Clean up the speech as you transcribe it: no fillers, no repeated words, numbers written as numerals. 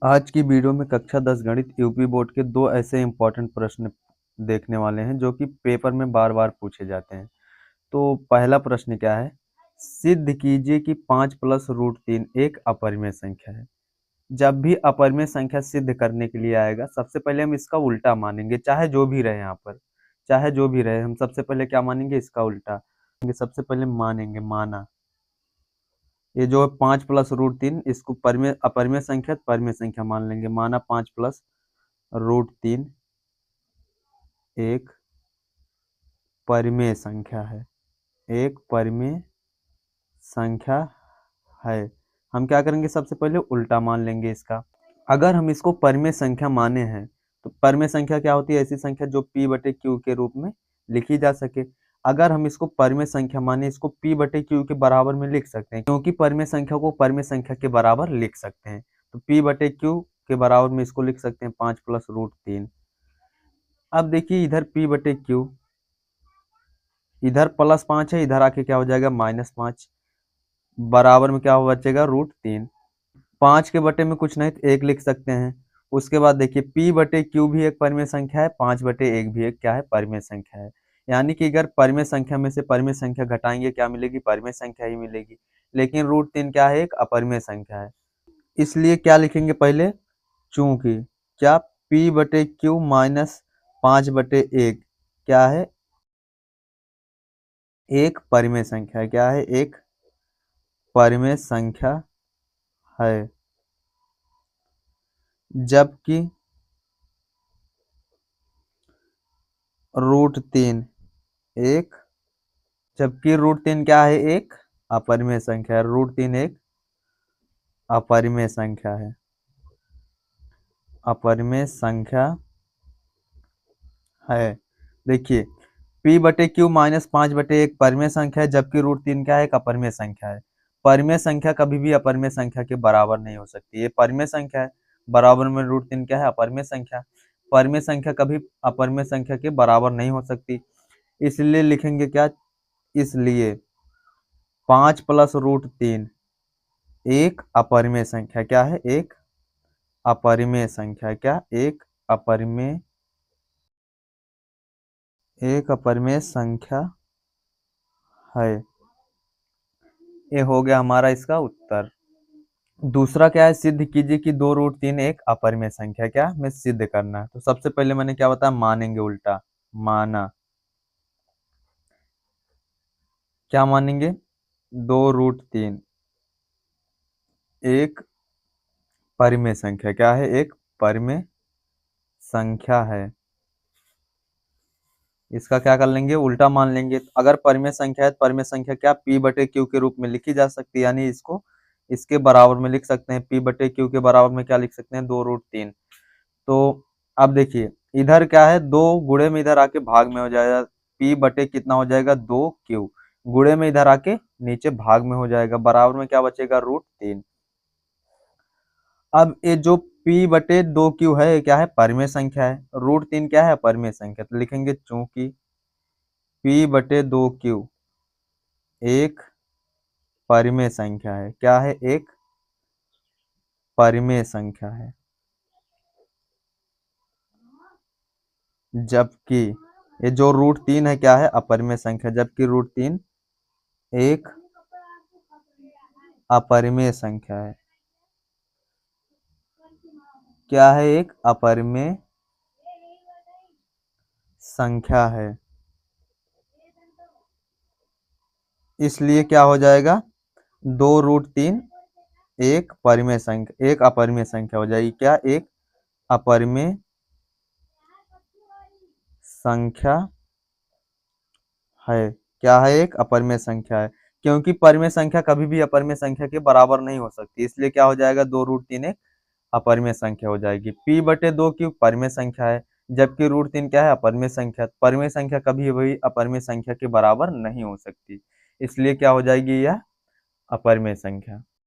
आज की वीडियो में कक्षा 10 गणित यूपी बोर्ड के दो ऐसे इंपॉर्टेंट प्रश्न देखने वाले हैं जो कि पेपर में बार बार पूछे जाते हैं। तो पहला प्रश्न क्या है? सिद्ध कीजिए कि 5 प्लस रूट 3 एक अपरिमेय संख्या है। जब भी अपरिमेय संख्या सिद्ध करने के लिए आएगा, सबसे पहले हम इसका उल्टा मानेंगे, चाहे जो भी रहे। यहाँ पर चाहे जो भी रहे, हम सबसे पहले क्या मानेंगे? इसका उल्टा। सबसे पहले मानेंगे, माना। ये जो 5 प्लस रूट 3, इसको परिमेय अपरिमेय संख्या परिमेय संख्या मान लेंगे। माना 5 प्लस रूट 3 एक परिमेय संख्या है, एक परिमेय संख्या है। हम क्या करेंगे? सबसे पहले उल्टा मान लेंगे इसका। अगर हम इसको परिमेय संख्या माने हैं तो परिमेय संख्या क्या होती है? ऐसी संख्या जो p बटे क्यू के रूप में लिखी जा सके। अगर हम इसको परिमेय संख्या माने, इसको p बटे क्यू के बराबर में लिख सकते हैं, क्योंकि परिमेय संख्या को परिमेय संख्या के बराबर लिख सकते हैं। तो p बटे क्यू के बराबर में इसको लिख सकते हैं 5 प्लस रूट 3। अब देखिए, इधर p बटे क्यू, इधर +5 है, इधर आके क्या हो जाएगा? -5। बराबर में क्या हो बचेगा? रूट 3। 5 के बटे में कुछ नहीं तो 1 लिख सकते हैं। उसके बाद देखिए, p बटे क्यू भी एक परिमेय संख्या है, 5 बटे 1 भी एक क्या है? परिमेय संख्या है। यानी कि अगर परिमेय संख्या में से परिमेय संख्या घटाएंगे, क्या मिलेगी? परिमेय संख्या ही मिलेगी। लेकिन रूट 3 क्या है? एक अपरिमेय संख्या है। इसलिए क्या लिखेंगे पहले? चूंकि क्या p बटे क्यू माइनस 5 बटे 1 क्या है? एक परिमेय संख्या है। क्या है? एक परिमेय संख्या है। जबकि रूट 3 एक जबकि रूट 3 क्या है? एक अपरिमेय संख्या है। रूट 3 एक अपरिमेय संख्या है। अपरिमेय संख्या है। देखिए, p बटे क्यू माइनस 5 बटे 1 परिमेय संख्या है, जबकि रूट 3 क्या है? एक अपरिमेय संख्या है। परिमेय संख्या कभी भी अपरिमेय संख्या के बराबर नहीं हो सकती। ये परिमेय संख्या है, बराबर में रूट 3 क्या है? अपरिमेय संख्या। परिमेय संख्या कभी अपरिमेय संख्या के बराबर नहीं हो सकती। इसलिए लिखेंगे क्या? इसलिए 5 प्लस रूट 3 एक अपरिमेय संख्या। क्या है? एक अपरिमेय संख्या। क्या? एक अपरिमेय संख्या है। ये हो गया हमारा इसका उत्तर। दूसरा क्या है? सिद्ध कीजिए कि 2 रूट 3 एक अपरिमेय संख्या। क्या हमें सिद्ध करना है? तो सबसे पहले मैंने क्या बताया? मानेंगे उल्टा। माना, क्या मानेंगे? 2 रूट 3 एक परिमेय संख्या। क्या है? एक परिमेय संख्या है। इसका क्या कर लेंगे? उल्टा मान लेंगे। अगर परिमेय संख्या है तो परिमेय संख्या क्या? p बटे क्यू के रूप में लिखी जा सकती है, यानी इसको इसके बराबर में लिख सकते हैं। p बटे क्यू के बराबर में क्या लिख सकते हैं? 2 रूट 3। तो अब देखिए, इधर क्या है? 2 गुणे में इधर आके भाग में हो जाएगा। p बटे कितना हो जाएगा? 2 क्यू। गुणे में इधर आके नीचे भाग में हो जाएगा। बराबर में क्या बचेगा? रूट 3। अब ये जो p बटे 2 क्यू है, ये क्या है? परिमेय संख्या है। रूट 3 क्या है? परिमेय संख्या। तो लिखेंगे चूंकि p बटे 2 क्यू एक परिमेय संख्या है। क्या है? एक परिमेय संख्या है। जबकि ये जो रूट 3 है क्या है? अपरिमेय संख्या। जबकि रूट 3 एक अपरिमेय संख्या है। क्या है? एक अपरिमेय संख्या है। इसलिए क्या हो जाएगा? 2 रूट 3 एक परिमेय संख्या, एक अपरिमेय संख्या हो जाएगी। क्या? एक अपरिमेय संख्या है। क्या है? एक अपरिमेय संख्या है। क्योंकि परिमेय संख्या कभी भी अपरिमेय संख्या के बराबर नहीं हो सकती, इसलिए क्या हो जाएगा? 2 रूट 3 एक अपरिमेय संख्या हो जाएगी। p बटे 2 की परिमेय संख्या है, जबकि रूट 3 क्या है? अपरिमेय संख्या। परिमेय संख्या कभी भी अपरिमेय संख्या के बराबर नहीं हो सकती, इसलिए क्या हो जाएगी? यह अपरिमेय संख्या।